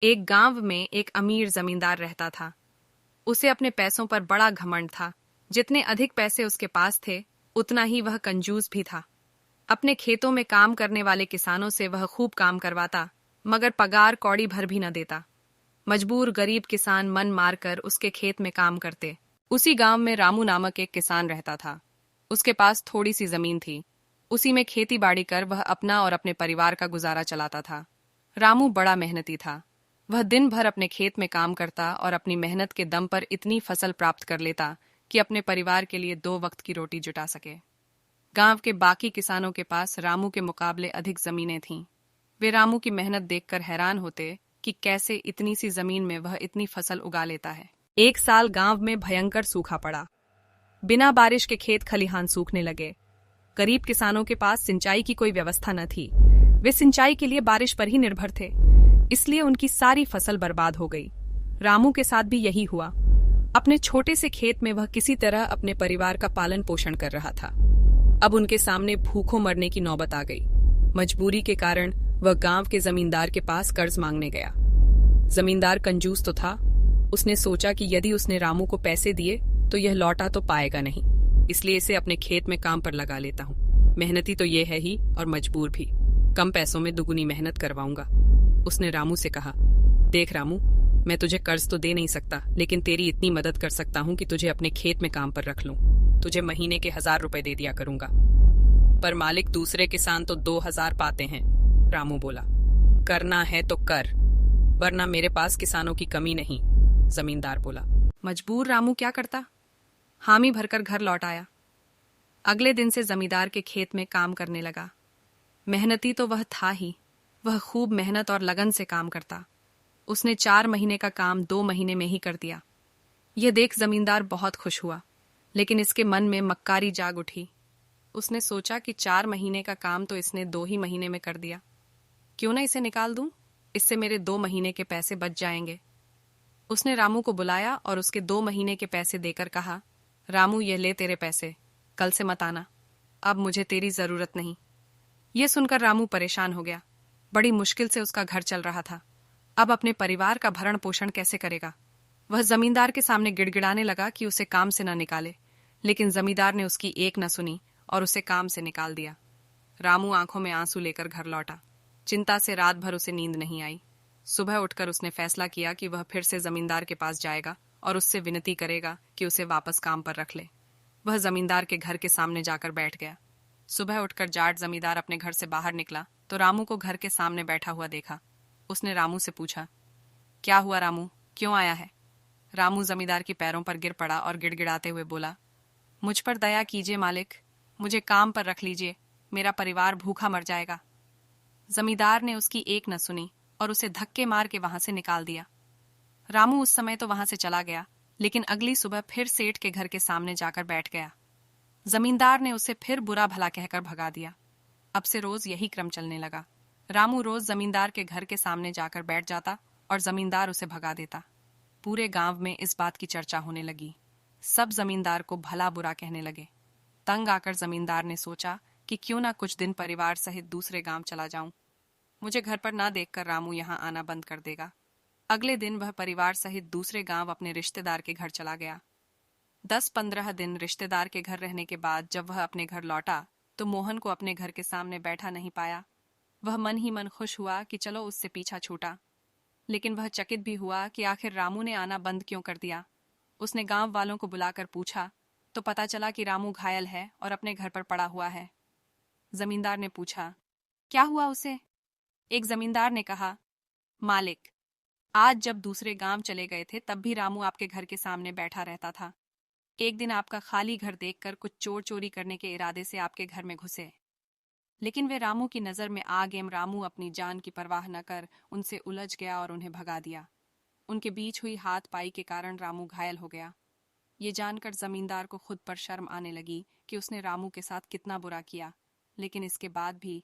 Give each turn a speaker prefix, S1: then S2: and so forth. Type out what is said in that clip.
S1: एक गांव में एक अमीर जमींदार रहता था। उसे अपने पैसों पर बड़ा घमंड था। जितने अधिक पैसे उसके पास थे, उतना ही वह कंजूस भी था। अपने खेतों में काम करने वाले किसानों से वह खूब काम करवाता, मगर पगार कौड़ी भर भी न देता। मजबूर गरीब किसान मन मारकर उसके खेत में काम करते। उसी गांव में रामू नामक एक किसान रहता था। उसके पास थोड़ी सी जमीन थी। उसी में खेती बाड़ी कर वह अपना और अपने परिवार का गुजारा चलाता था। रामू बड़ा मेहनती था। वह दिन भर अपने खेत में काम करता और अपनी मेहनत के दम पर इतनी फसल प्राप्त कर लेता कि अपने परिवार के लिए 2 वक्त की रोटी जुटा सके। गांव के बाकी किसानों के पास रामू के मुकाबले अधिक जमीनें थीं। वे रामू की मेहनत देखकर हैरान होते कि कैसे इतनी सी जमीन में वह इतनी फसल उगा लेता है। एक साल गांव में भयंकर सूखा पड़ा। बिना बारिश के खेत खलिहान सूखने लगे। गरीब किसानों के पास सिंचाई की कोई व्यवस्था न थी। वे सिंचाई के लिए बारिश पर ही निर्भर थे, इसलिए उनकी सारी फसल बर्बाद हो गई। रामू के साथ भी यही हुआ। अपने छोटे से खेत में वह किसी तरह अपने परिवार का पालन पोषण कर रहा था। अब उनके सामने भूखों मरने की नौबत आ गई। मजबूरी के कारण वह गांव के जमींदार के पास कर्ज मांगने गया। जमींदार कंजूस तो था। उसने सोचा कि यदि उसने रामू को पैसे दिए तो यह लौटा तो पाएगा नहीं, इसलिए इसे अपने खेत में काम पर लगा लेता हूँ। मेहनती तो ये है ही और मजबूर भी। कम पैसों में दुगुनी मेहनत करवाऊंगा। उसने रामू से कहा, देख रामू, मैं तुझे कर्ज तो दे नहीं सकता, लेकिन तेरी इतनी मदद कर सकता हूँ कि तुझे अपने खेत में काम पर रख लूं। तुझे महीने के 1000 रुपए दे दिया करूंगा। पर मालिक, दूसरे किसान तो 2000 पाते हैं। रामू बोला, करना है तो कर, वरना मेरे पास किसानों की कमी नहीं। जमींदार बोला। मजबूर रामू क्या करता? हामी भरकर घर लौट आया। अगले दिन से जमींदार के खेत में काम करने लगा। मेहनती तो वह था ही। वह खूब मेहनत और लगन से काम करता। उसने 4 महीने का काम 2 महीने में ही कर दिया। यह देख जमींदार बहुत खुश हुआ, लेकिन इसके मन में मक्कारी जाग उठी। उसने सोचा कि 4 महीने का काम तो इसने 2 ही महीने में कर दिया। क्यों ना इसे निकाल दूं? इससे मेरे 2 महीने के पैसे बच जाएंगे। उसने रामू को बुलाया और उसके 2 महीने के पैसे देकर कहा, रामू, ये ले तेरे पैसे, कल से मत आना। अब मुझे तेरी जरूरत नहीं। यह सुनकर रामू परेशान हो गया। बड़ी मुश्किल से उसका घर चल रहा था। अब अपने परिवार का भरण पोषण कैसे करेगा? वह जमींदार के सामने गिड़गिड़ाने लगा कि उसे काम से न निकाले, लेकिन जमींदार ने उसकी एक न सुनी और उसे काम से निकाल दिया। रामू आंखों में आंसू लेकर घर लौटा। चिंता से रात भर उसे नींद नहीं आई। सुबह उठकर उसने फैसला किया कि वह फिर से जमींदार के पास जाएगा और उससे विनती करेगा कि उसे वापस काम पर रख ले। वह जमींदार के घर के सामने जाकर बैठ गया। सुबह उठकर जाट जमींदार अपने घर से बाहर निकला तो रामू को घर के सामने बैठा हुआ देखा। उसने रामू से पूछा, क्या हुआ रामू, क्यों आया है? रामू जमींदार के पैरों पर गिर पड़ा और गिड़गिड़ाते हुए बोला, मुझ पर दया कीजिए मालिक, मुझे काम पर रख लीजिए, मेरा परिवार भूखा मर जाएगा। जमींदार ने उसकी एक न सुनी और उसे धक्के मार के वहां से निकाल दिया। रामू उस समय तो वहां से चला गया, लेकिन अगली सुबह फिर सेठ के घर के सामने जाकर बैठ गया। जमींदार ने उसे फिर बुरा भला कहकर भगा दिया। अब से रोज यही क्रम चलने लगा। रामू रोज जमींदार के घर के सामने जाकर बैठ जाता और जमींदार उसे भगा देता। पूरे गांव में इस बात की चर्चा होने लगी। सब जमींदार को भला बुरा कहने लगे। तंग आकर जमींदार ने सोचा कि क्यों ना कुछ दिन परिवार सहित दूसरे गांव चला जाऊं। मुझे घर पर ना देखकर रामू यहां आना बंद कर देगा। अगले दिन वह परिवार सहित दूसरे गांव अपने रिश्तेदार के घर चला गया। 10-15 दिन रिश्तेदार के घर रहने के बाद जब वह अपने घर लौटा तो मोहन को अपने घर के सामने बैठा नहीं पाया। वह मन ही मन खुश हुआ कि चलो उससे पीछा छूटा, लेकिन वह चकित भी हुआ कि आखिर रामू ने आना बंद क्यों कर दिया। उसने गांव वालों को बुलाकर पूछा तो पता चला कि रामू घायल है और अपने घर पर पड़ा हुआ है। जमींदार ने पूछा, क्या हुआ उसे? एक जमींदार ने कहा, मालिक, आज जब दूसरे गांव चले गए थे तब भी रामू आपके घर के सामने बैठा रहता था। एक दिन आपका खाली घर देखकर कुछ चोर चोरी करने के इरादे से आपके घर में घुसे, लेकिन वे रामू की नजर में आ गए। रामू अपनी जान की परवाह न कर उनसे उलझ गया और उन्हें भगा दिया। उनके बीच हुई हाथ पाई के कारण रामू घायल हो गया। ये जानकर जमींदार को खुद पर शर्म आने लगी कि उसने रामू के साथ कितना बुरा किया, लेकिन इसके बाद भी